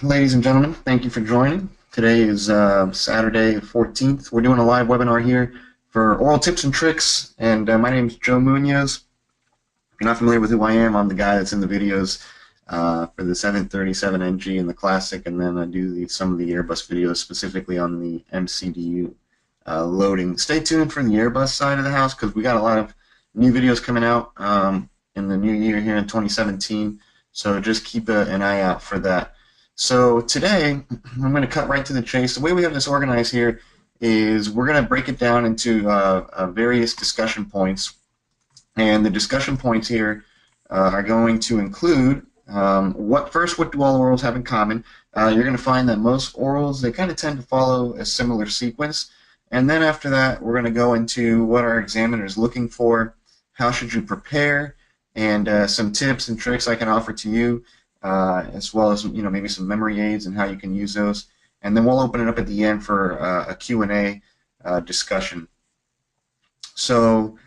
ladies and gentlemen. Thank you for joining. Today is Saturday, 14th. We're doing a live webinar here for oral tips and tricks, and my name is Joe Munoz. If you're not familiar with who I am, I'm the guy that's in the videos for the 737NG and the Classic, and then I do some of the Airbus videos specifically on the MCDU loading. Stay tuned for the Airbus side of the house because we got a lot of new videos coming out in the new year here in 2017, so just keep an eye out for that. So today, I'm going to cut right to the chase. The way we have this organized here is we're going to break it down into various discussion points. And the discussion points here are going to include what do all orals have in common? You're going to find that most orals, they kind of tend to follow a similar sequence. And then after that, we're going to go into what our examiner is looking for, how should you prepare, and some tips and tricks I can offer to you. As well as maybe some memory aids and how you can use those, and then we'll open it up at the end for a Q&A discussion. So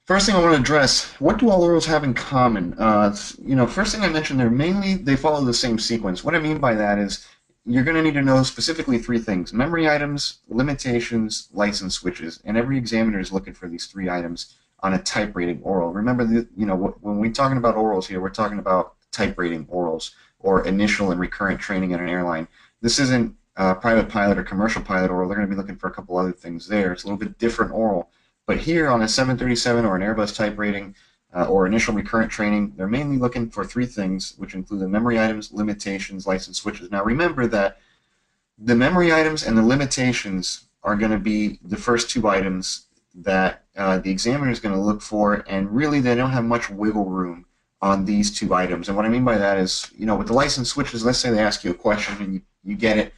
first thing I want to address, what do all orals have in common? First thing I mentioned, they follow the same sequence. What I mean by that is you're going to need to know specifically three things: memory items, limitations, license switches, and every examiner is looking for these three items on a type rating oral. Remember, when we're talking about orals here, we're talking about type rating orals or initial and recurrent training at an airline. This isn't private pilot or commercial pilot oral. They're going to be looking for a couple other things there. It's a little bit different oral. But here on a 737 or an Airbus type rating or initial recurrent training, they're mainly looking for three things, which include the memory items, limitations, license switches. Now remember that the memory items and the limitations are going to be the first two items that the examiner is going to look for, and really they don't have much wiggle room on these two items. And what I mean by that is, with the license switches, let's say they ask you a question and you get it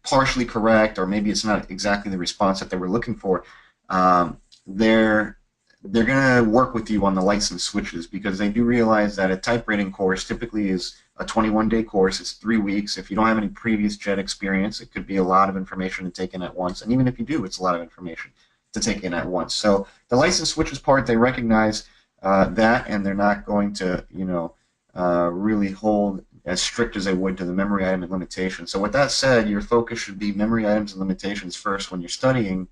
partially correct, or maybe it's not exactly the response that they were looking for. They're going to work with you on the license switches because they do realize that a type rating course typically is a 21-day course. It's 3 weeks. If you don't have any previous jet experience, it could be a lot of information to take in at once. And even if you do, it's a lot of information to take in at once. So the license switches part, they recognize that, and they're not going to, really hold as strict as they would to the memory item and limitation. So with that said, your focus should be memory items and limitations first when you're studying,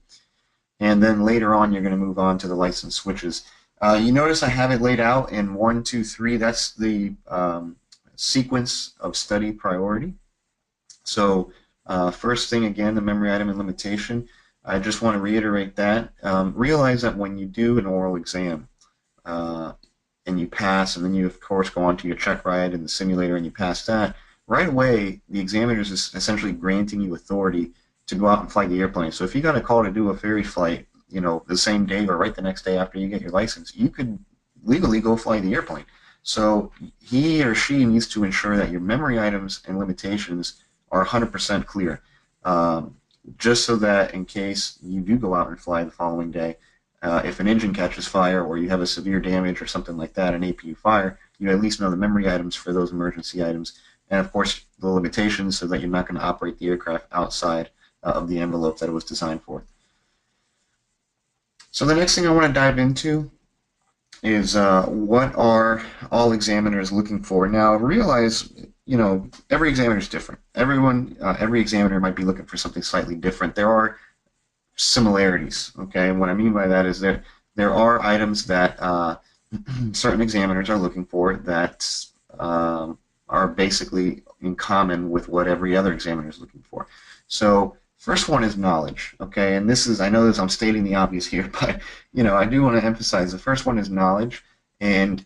and then later on you're going to move on to the license switches. You notice I have it laid out in 1, 2, 3. That's the sequence of study priority. So first thing, again, the memory item and limitation. I just want to reiterate that. Realize that when you do an oral exam, and you pass, and then you of course go on to your check ride in the simulator and you pass that, right away the examiner is essentially granting you authority to go out and fly the airplane. So if you got a call to do a ferry flight, the same day or right the next day after you get your license, you could legally go fly the airplane. So he or she needs to ensure that your memory items and limitations are 100% clear, just so that in case you do go out and fly the following day, if an engine catches fire or you have a severe damage or something like that, an APU fire, you at least know the memory items for those emergency items, and of course the limitations so that you're not going to operate the aircraft outside of the envelope that it was designed for. So the next thing I want to dive into is what are all examiners looking for. Now realize, every examiner is different. Every examiner might be looking for something slightly different. There are similarities, okay? And what I mean by that is that there are items that certain examiners are looking for that are basically in common with what every other examiner is looking for. So first one is knowledge, okay? And this is, I know I'm stating the obvious here, but I do want to emphasize the first one is knowledge, and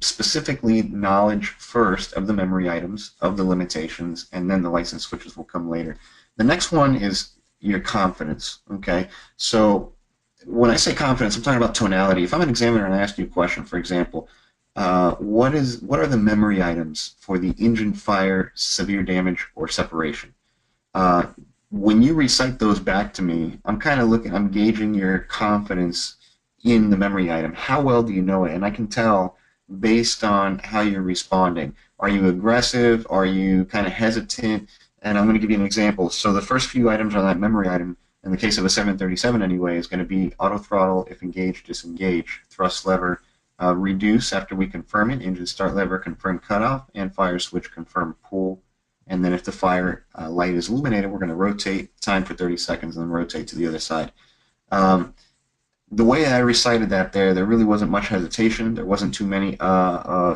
specifically knowledge first of the memory items, of the limitations, and then the license switches will come later. The next one is your confidence, okay? So when I say confidence, I'm talking about tonality. If I'm an examiner and I ask you a question, for example, what are the memory items for the engine fire, severe damage, or separation? When you recite those back to me, I'm gauging your confidence in the memory item. How well do you know it? And I can tell based on how you're responding. Are you aggressive? Are you kind of hesitant? And I'm going to give you an example. So the first few items on that memory item, in the case of a 737 anyway, is going to be auto throttle, if engaged, disengage, thrust lever, reduce after we confirm it, engine start lever confirm cutoff, and fire switch confirm pull. And then if the fire light is illuminated, we're going to rotate, time for 30 seconds, and then rotate to the other side. The way I recited that there really wasn't much hesitation. There wasn't too many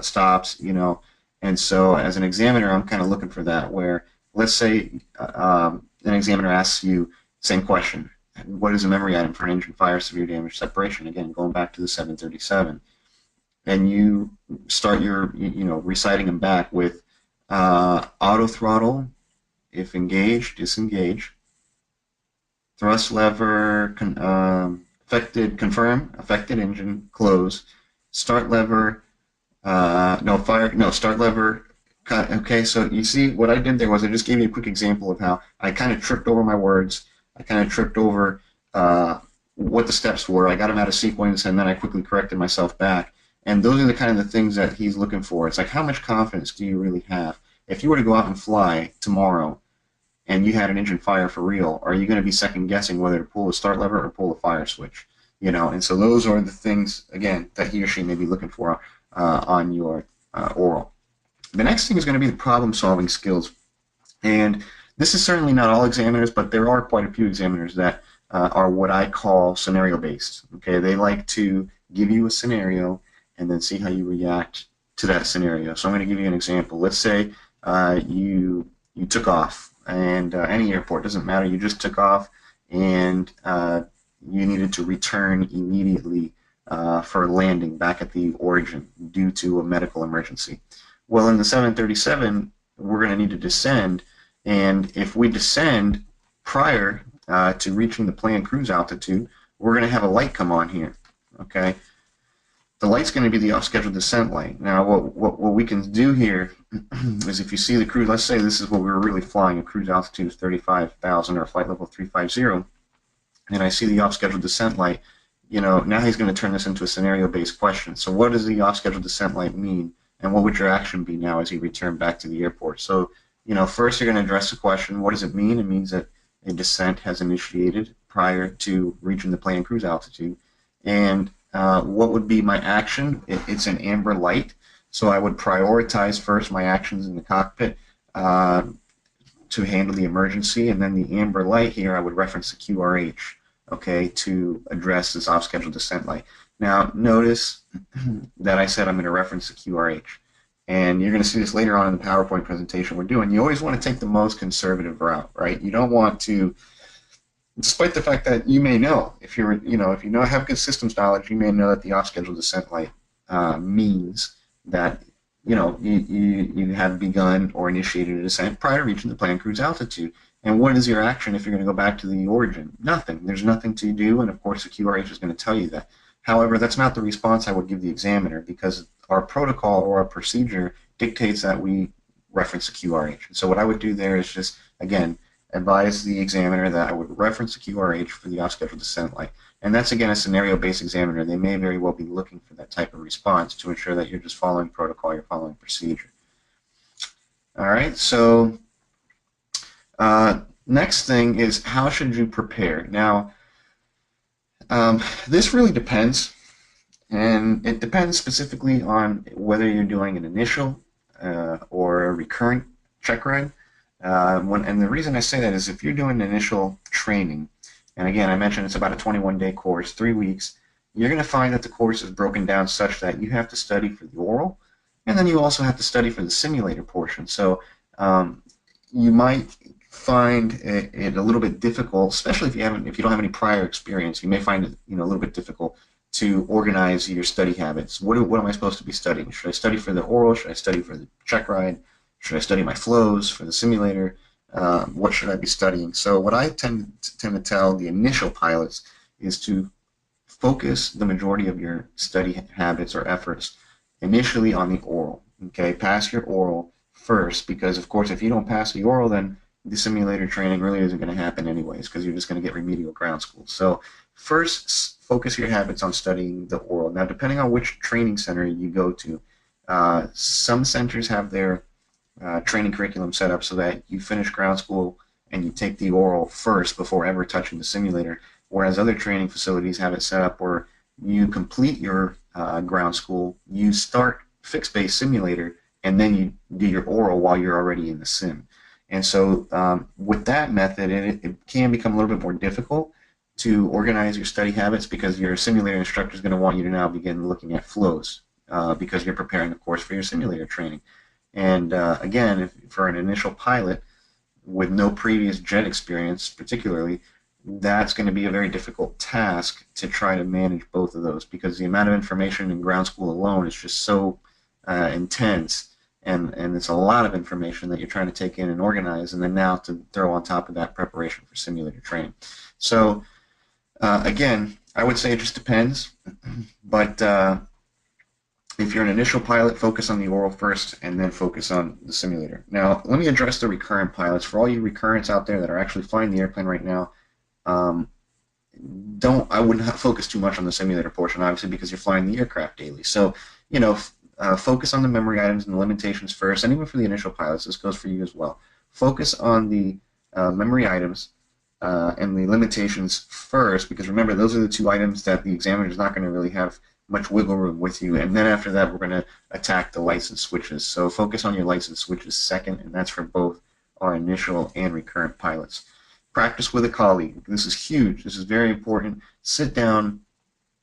stops, you know. And so as an examiner, I'm kind of looking for that where, let's say an examiner asks you, same question, what is a memory item for an engine fire severe damage separation? Again, going back to the 737. And you start your, reciting them back with auto throttle, if engaged, disengage, thrust lever, affected, confirm, affected engine, close, start lever, start lever, cut. Okay, so you see what I did there was I just gave you a quick example of how I kind of tripped over my words. I kind of tripped over what the steps were. I got them out of sequence, and then I quickly corrected myself back. And those are the kind of the things that he's looking for. It's like, how much confidence do you really have? If you were to go out and fly tomorrow and you had an engine fire for real, are you going to be second guessing whether to pull the start lever or pull the fire switch? You know, and so those are the things, again, that he or she may be looking for on your oral. The next thing is going to be the problem-solving skills. And this is certainly not all examiners, but there are quite a few examiners that are what I call scenario-based. Okay, they like to give you a scenario and then see how you react to that scenario. So I'm going to give you an example. Let's say you took off, and any airport, doesn't matter, you just took off, and you needed to return immediately for landing back at the origin due to a medical emergency. Well, in the 737, we're going to need to descend, and if we descend prior to reaching the planned cruise altitude, we're going to have a light come on here. Okay, the light's going to be the off-schedule descent light. Now, what we can do here is, if you see the cruise, let's say this is what we were really flying, a cruise altitude of 35,000 or flight level 350, and I see the off-schedule descent light. You know, now he's going to turn this into a scenario-based question. So what does the off-schedule descent light mean, and what would your action be now as you return back to the airport? So, you know, first you're going to address the question, what does it mean? It means that a descent has initiated prior to reaching the planned cruise altitude. And what would be my action? It's an amber light, so I would prioritize first my actions in the cockpit to handle the emergency, and then the amber light here I would reference the QRH, okay, to address this off-schedule descent light. Now notice that I said I'm going to reference the QRH, and you're going to see this later on in the PowerPoint presentation we're doing. You always want to take the most conservative route, right? You don't want to, despite the fact that you may know, if you have good systems knowledge, you may know that the off-schedule descent light means that you have begun or initiated a descent prior to reaching the planned cruise altitude. And what is your action if you're going to go back to the origin? Nothing. There's nothing to do, and of course the QRH is going to tell you that. However, that's not the response I would give the examiner, because our protocol or our procedure dictates that we reference the QRH. So what I would do there is just, again, advise the examiner that I would reference the QRH for the off-schedule descent light. And that's, again, a scenario-based examiner. They may very well be looking for that type of response to ensure that you're just following protocol, you're following procedure. All right, so next thing is, how should you prepare? Now, this really depends, and it depends specifically on whether you're doing an initial or a recurrent check ride. And the reason I say that is, if you're doing initial training, and again, I mentioned it's about a 21-day course, 3 weeks, you're going to find that the course is broken down such that you have to study for the oral, and then you also have to study for the simulator portion. So you might find it a little bit difficult, especially if you don't have any prior experience. You may find it a little bit difficult to organize your study habits. What am I supposed to be studying? Should I study for the oral? Should I study for the check ride? Should I study my flows for the simulator? What should I be studying? So what I tend to tell the initial pilots is to focus the majority of your study habits or efforts initially on the oral. Okay, pass your oral first, because of course if you don't pass the oral, then the simulator training really isn't going to happen anyways, because you're just going to get remedial ground school. So first, focus your habits on studying the oral. Now, depending on which training center you go to, some centers have their training curriculum set up so that you finish ground school and you take the oral first before ever touching the simulator, whereas other training facilities have it set up where you complete your ground school, you start fixed base simulator, and then you do your oral while you're already in the sim. And so with that method, it can become a little bit more difficult to organize your study habits because your simulator instructor is going to want you to now begin looking at flows because you're preparing, of course, for your simulator training. And again, for an initial pilot with no previous jet experience, particularly, that's going to be a very difficult task to try to manage both of those because the amount of information in ground school alone is just so intense, and it's a lot of information that you're trying to take in and organize, and then now to throw on top of that preparation for simulator training. So again, I would say it just depends, but if you're an initial pilot, focus on the oral first and then focus on the simulator. Now, let me address the recurrent pilots. For all you recurrents out there that are actually flying the airplane right now, I wouldn't focus too much on the simulator portion, obviously, because you're flying the aircraft daily. So, you know, focus on the memory items and the limitations first, and even for the initial pilots, this goes for you as well. Focus on the memory items and the limitations first, because remember, those are the two items that the examiner is not going to really have much wiggle room with you, and then after that we're going to attack the license switches. So focus on your license switches second, and that's for both our initial and recurrent pilots. Practice with a colleague. This is huge. This is very important. Sit down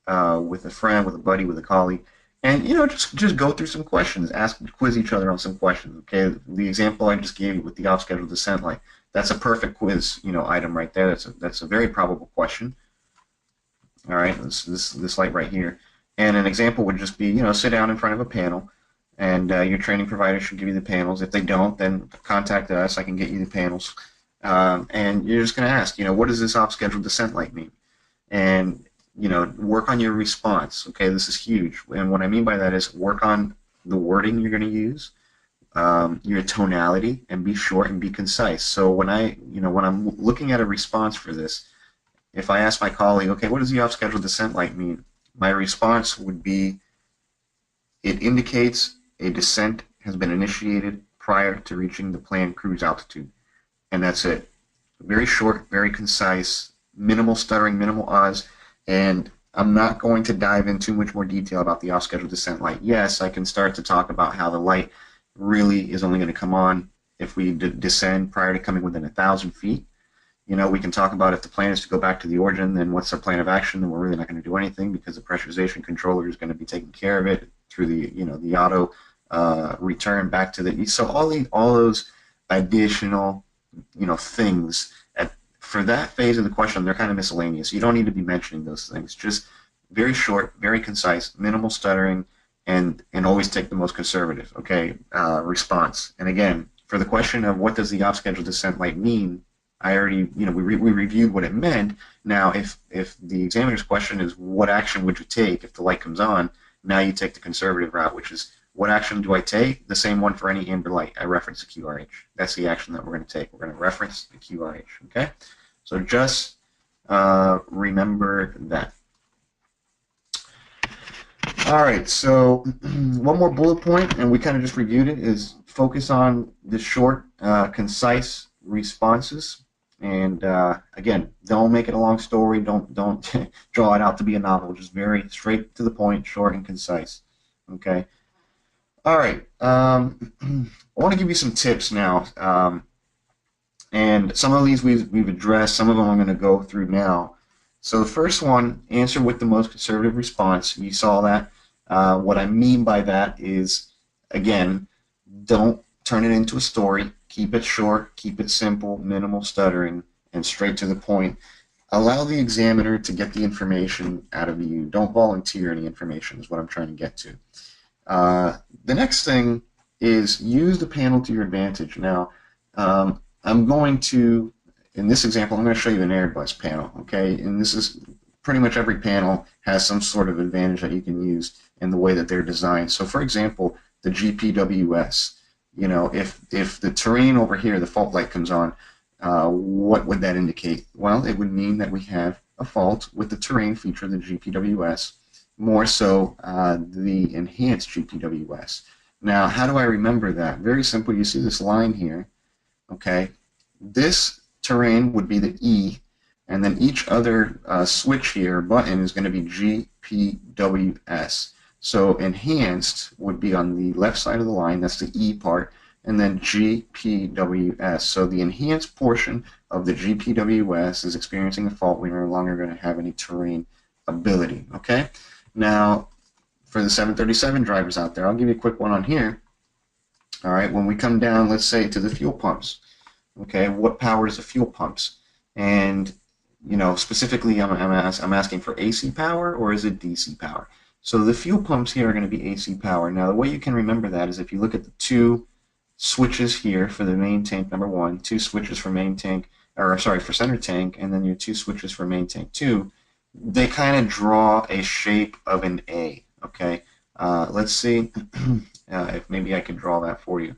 with a friend, with a buddy, with a colleague, and just go through some questions. Quiz each other on some questions. Okay, the example I just gave you with the off-schedule descent light, that's a perfect quiz item right there. That's a very probable question. All right, this light right here. And an example would just be, sit down in front of a panel, and your training provider should give you the panels. If they don't, then contact us. I can get you the panels. And you're just going to ask, what does this off-schedule descent light mean? And, work on your response. Okay, this is huge. And what I mean by that is work on the wording you're going to use, your tonality, and be short and be concise. So when I'm looking at a response for this, if I ask my colleague, okay, what does the off-schedule descent light mean? My response would be, it indicates a descent has been initiated prior to reaching the planned cruise altitude. And that's it. Very short, very concise, minimal stuttering, minimal ahs, and I'm not going to dive into much more detail about the off-schedule descent light. Yes, I can start to talk about how the light really is only going to come on if we descend prior to coming within 1,000 feet. We can talk about if the plan is to go back to the origin, then what's the plan of action, then we're really not going to do anything because the pressurization controller is going to be taking care of it through the, the auto return back to the, so all those additional, things for that phase of the question, they're kind of miscellaneous. You don't need to be mentioning those things. Just very short, very concise, minimal stuttering, and always take the most conservative, response. And again, for the question of what does the off-schedule descent light mean, I already, we reviewed what it meant. Now, if the examiner's question is what action would you take if the light comes on, now you take the conservative route, which is what action do I take? The same one for any amber light. I reference the QRH. That's the action that we're going to take. We're going to reference the QRH, okay? So just remember that. All right, so one more bullet point, and we kind of just reviewed it, is focus on the short, concise responses. And again, don't make it a long story. Don't draw it out to be a novel. Just very straight to the point, short and concise. Okay. All right. I want to give you some tips now, and some of these we've addressed. Some of them I'm going to go through now. So the first one, answer with the most conservative response. You saw that. What I mean by that is, again, don't turn it into a story. Keep it short, keep it simple, minimal stuttering, and straight to the point. Allow the examiner to get the information out of you. Don't volunteer any information is what I'm trying to get to. The next thing is use the panel to your advantage. Now, I'm going to, in this example, I'm going to show you an Airbus panel, okay? And this is pretty much every panel has some sort of advantage that you can use in the way that they're designed. So, for example, the GPWS. If the terrain over here, the fault light comes on, what would that indicate? Well, it would mean that we have a fault with the terrain feature of the GPWS, more so the enhanced GPWS. Now, how do I remember that? Very simple. You see this line here, okay? This terrain would be the E. And then each other switch here, button, is going to be GPWS. So enhanced would be on the left side of the line, that's the E part, and then GPWS. So the enhanced portion of the GPWS is experiencing a fault. We're no longer going to have any terrain ability. Okay? Now, for the 737 drivers out there, I'll give you a quick one on here. All right, when we come down, let's say, to the fuel pumps, okay, what powers the fuel pumps? And, you know, specifically, I'm asking for AC power, or is it DC power? So the fuel pumps here are going to be AC power. Now, the way you can remember that is if you look at the two switches here for the main tank number 1, two switches for main tank, or sorry, for center tank, and then your two switches for main tank 2, they kind of draw a shape of an A, okay? Let's see if maybe I could draw that for you.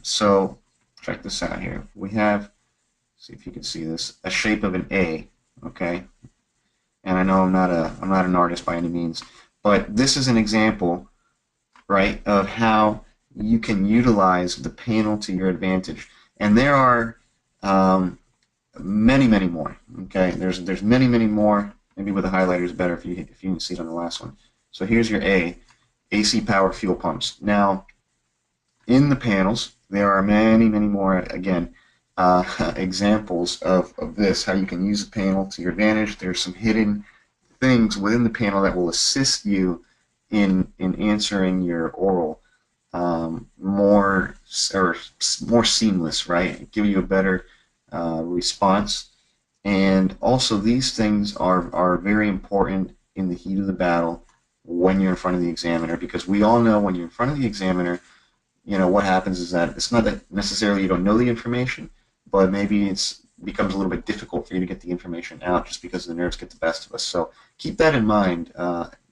So check this out here. We have, see if you can see this, a shape of an A, okay? And I know I'm not an artist by any means, but this is an example, right, of how you can utilize the panel to your advantage. And there are many, many more. Okay, there's many, many more. Maybe with the highlighters better if you can see it on the last one. So here's your AC power fuel pumps. Now, in the panels, there are many, many more. Again, examples of this, how you can use the panel to your advantage. There's some hidden things within the panel that will assist you in answering your oral more seamless, right? Give you a better response. And also, these things are very important in the heat of the battle when you're in front of the examiner, because we all know when you're in front of the examiner, you know, what happens is that it's not that necessarily you don't know the information, but maybe it becomes a little bit difficult for you to get the information out just because the nerves get the best of us. So keep that in mind.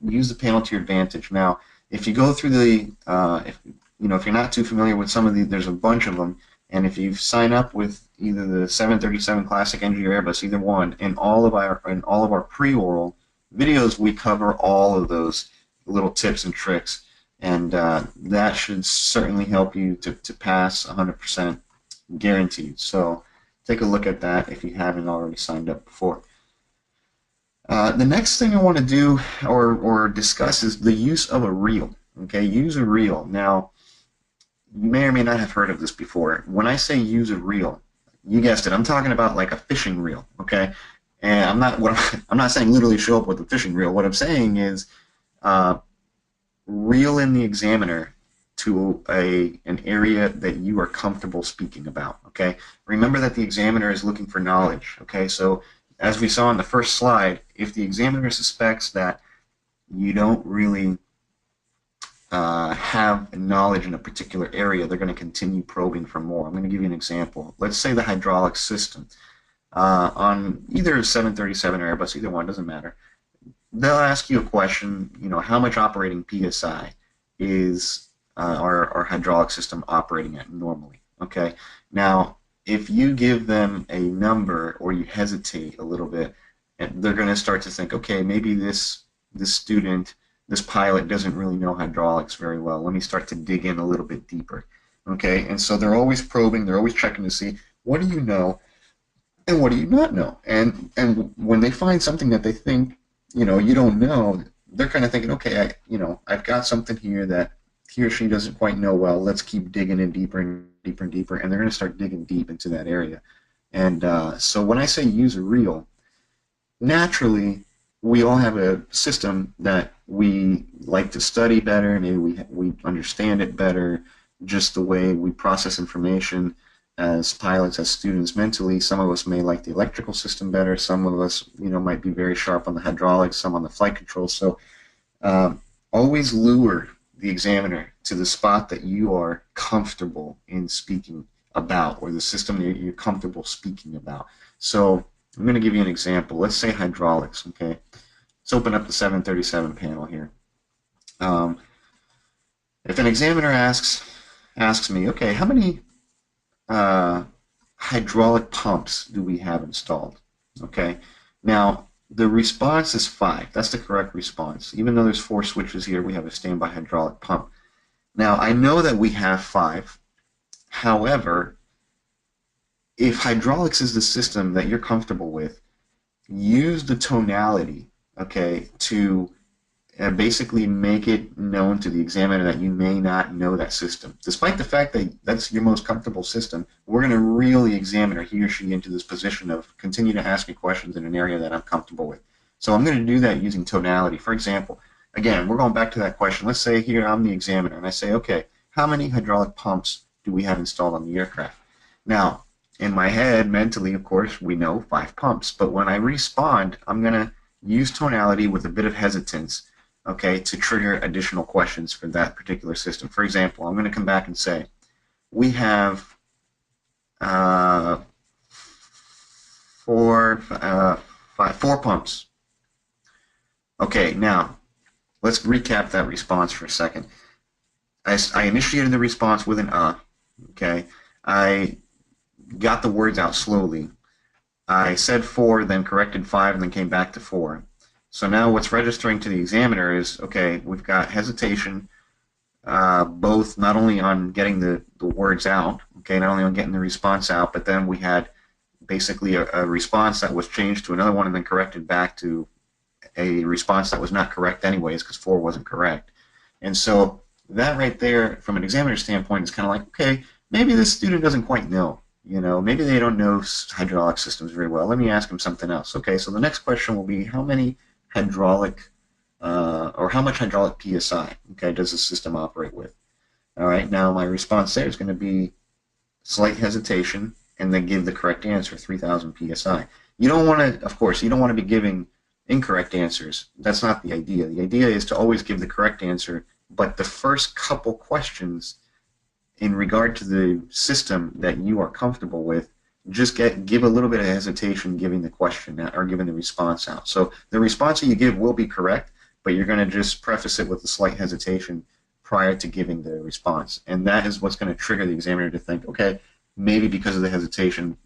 Use the panel to your advantage. Now, if you go through the, if you're not too familiar with some of the, there's a bunch of them, and if you sign up with either the 737 Classic NG or Airbus, either one, in all of our pre-oral videos, we cover all of those little tips and tricks, and that should certainly help you to pass 100% guaranteed. So take a look at that if you haven't already signed up before. The next thing I want to do or discuss is the use of a reel. Okay, use a reel. Now, you may or may not have heard of this before. When I say use a reel, you guessed it, I'm talking about like a fishing reel. Okay, and I'm not saying literally show up with a fishing reel. What I'm saying is reel in the examiner to an area that you are comfortable speaking about. Okay, remember that the examiner is looking for knowledge. Okay, so as we saw in the first slide, if the examiner suspects that you don't really have knowledge in a particular area, they're going to continue probing for more. I'm going to give you an example. Let's say the hydraulic system on either 737 or Airbus, either one, doesn't matter. They'll ask you a question, how much operating PSI is our hydraulic system operating at normally? Okay. Now, if you give them a number or you hesitate a little bit, they're going to start to think, okay, maybe this pilot doesn't really know hydraulics very well. Let me start to dig in a little bit deeper. Okay, and so they're always probing, they're always checking to see what do you know and what do you not know. And when they find something that they think you don't know, they're kind of thinking, okay, I've got something here that he or she doesn't quite know well. Let's keep digging in deeper and deeper and deeper, and they're going to start digging deep into that area. And so when I say use a reel, naturally, we all have a system that we like to study better. Maybe we understand it better, just the way we process information as pilots, as students mentally. Some of us may like the electrical system better. Some of us, might be very sharp on the hydraulics, some on the flight control. So always lure the examiner to the spot that you are comfortable in speaking about, or the system that you're comfortable speaking about. So I'm going to give you an example. Let's say hydraulics, okay? Let's open up the 737 panel here. If an examiner asks me, okay, how many hydraulic pumps do we have installed? Okay, now the response is 5. That's the correct response. Even though there's 4 switches here, we have a standby hydraulic pump. Now, I know that we have 5. However, if hydraulics is the system that you're comfortable with, use the tonality, okay, to basically make it known to the examiner that you may not know that system. Despite the fact that that's your most comfortable system, we're going to reel the examiner, he or she, into this position of continue to ask me questions in an area that I'm comfortable with. So I'm going to do that using tonality. For example, again, we're going back to that question. Let's say here I'm the examiner, and I say, okay, how many hydraulic pumps do we have installed on the aircraft? Now, in my head, mentally, of course, we know 5 pumps. But when I respond, I'm going to use tonality with a bit of hesitance, okay, to trigger additional questions for that particular system. For example, I'm going to come back and say, we have uh, four pumps. Okay, now let's recap that response for a second. I initiated the response with an okay. I got the words out slowly. I said 4, then corrected 5, and then came back to 4. So now what's registering to the examiner is, okay, we've got hesitation, both not only on getting the words out, okay, not only on getting the response out, but then we had basically a response that was changed to another one and then corrected back to a response that was not correct anyways because 4 wasn't correct. And so that right there, from an examiner standpoint, is kind of like, okay, maybe this student doesn't quite know. Maybe they don't know hydraulic systems very well. Let me ask them something else. Okay, so the next question will be how many hydraulic or how much hydraulic PSI, okay, does the system operate with? All right, now my response there is going to be slight hesitation and then give the correct answer, 3,000 PSI. You don't want to, of course, you don't want to be giving incorrect answers. That's not the idea. The idea is to always give the correct answer, but the first couple questions in regard to the system that you are comfortable with, just give a little bit of hesitation giving the question or giving the response out. So the response that you give will be correct, but you're going to just preface it with a slight hesitation prior to giving the response. And that is what's going to trigger the examiner to think, okay, maybe because of the hesitation,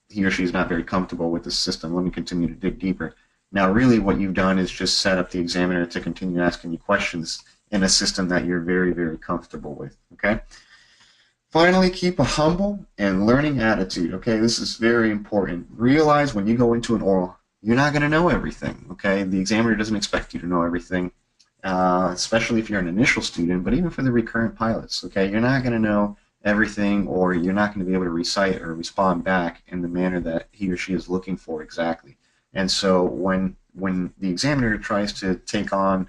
he or she is not very comfortable with the system. Let me continue to dig deeper. Now, really what you've done is just set up the examiner to continue asking you questions in a system that you're very, very comfortable with, okay? Finally, keep a humble and learning attitude, okay? This is very important. Realize when you go into an oral, you're not going to know everything, okay? The examiner doesn't expect you to know everything, especially if you're an initial student, but even for the recurrent pilots, okay? You're not going to know everything, or you're not going to be able to recite or respond back in the manner that he or she is looking for exactly. And so when the examiner tries to take on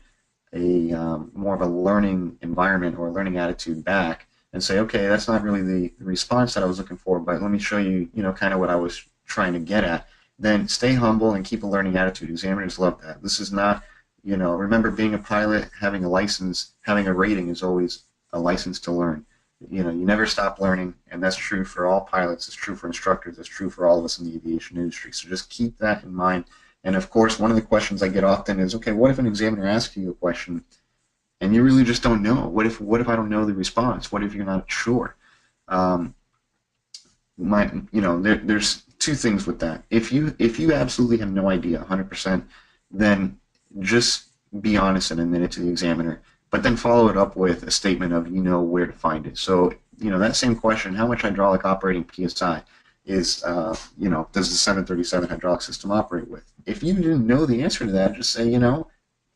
a more of a learning environment or a learning attitude back and say, okay, that's not really the response that I was looking for, but let me show you, kind of what I was trying to get at, then stay humble and keep a learning attitude. Examiners love that. This is not, remember, being a pilot, having a license, having a rating is always a license to learn. You never stop learning, and that's true for all pilots. It's true for instructors. It's true for all of us in the aviation industry. So just keep that in mind. And of course, one of the questions I get often is, okay, what if an examiner asks you a question and you really just don't know? What if I don't know the response? What if you're not sure? There's two things with that. If you absolutely have no idea, 100%, then just be honest and admit it to the examiner. But then follow it up with a statement of where to find it. So that same question, how much hydraulic operating PSI is does the 737 hydraulic system operate with? If you didn't know the answer to that, just say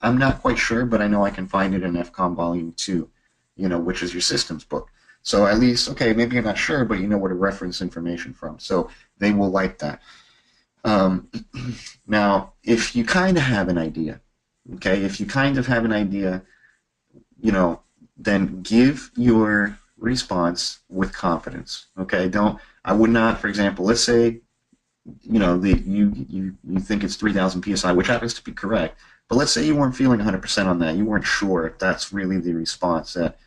I'm not quite sure, but I know I can find it in FCOM Volume 2, which is your systems book. So at least, okay, maybe you're not sure, but you know where to reference information from. So they will like that. Now, if you kind of have an idea, then give your response with confidence. Okay, I would not, for example, let's say, you think it's 3,000 psi, which happens to be correct, but let's say you weren't feeling 100% on that. You weren't sure if that's really the response that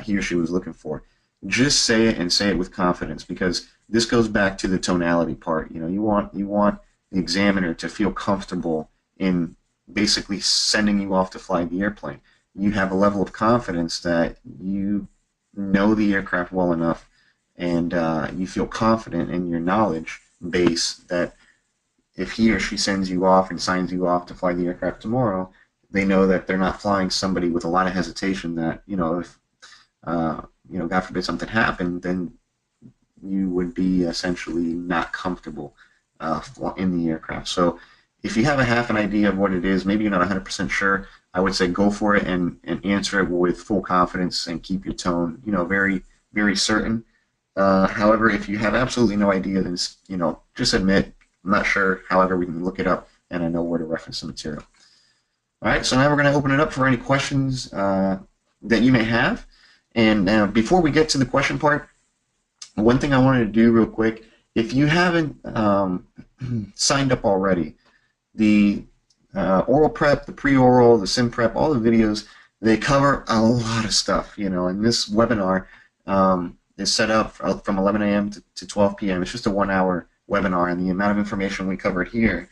he or she was looking for. Just say it and say it with confidence, because this goes back to the tonality part. You want the examiner to feel comfortable in basically sending you off to fly the airplane. You have a level of confidence that you know the aircraft well enough, and you feel confident in your knowledge base that if he or she sends you off and signs you off to fly the aircraft tomorrow, they know that they're not flying somebody with a lot of hesitation that, if, God forbid something happened, then you would be essentially not comfortable in the aircraft. So if you have a half an idea of what it is, maybe you're not 100% sure, I would say go for it and answer it with full confidence and keep your tone, very, very certain. However, if you have absolutely no idea, then just admit, I'm not sure. However, we can look it up, and I know where to reference the material. All right, so now we're going to open it up for any questions that you may have. And before we get to the question part, one thing I wanted to do real quick, if you haven't signed up already, the oral prep, the pre-oral, the sim prep, all the videos, they cover a lot of stuff, and this webinar is set up from 11 a.m. to 12 p.m. It's just a 1-hour webinar, and the amount of information we covered here,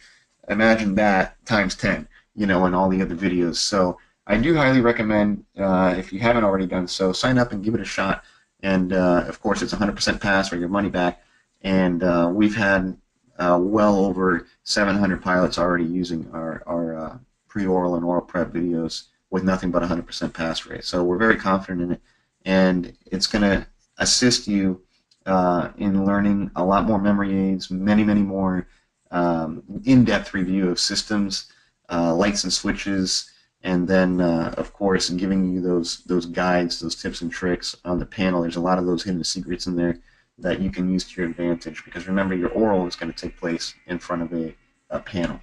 imagine that times 10, in all the other videos. So I do highly recommend, if you haven't already done so, sign up and give it a shot. And of course, it's 100% pass or your money back. And we've had well over 700 pilots already using our pre-oral and oral prep videos with nothing but 100% pass rate. So we're very confident in it, and it's going to assist you in learning a lot more memory aids, many, many more in-depth review of systems, lights and switches, and then, of course, giving you those guides, those tips and tricks on the panel. There's a lot of those hidden secrets in there that you can use to your advantage, because remember, your oral is going to take place in front of a panel.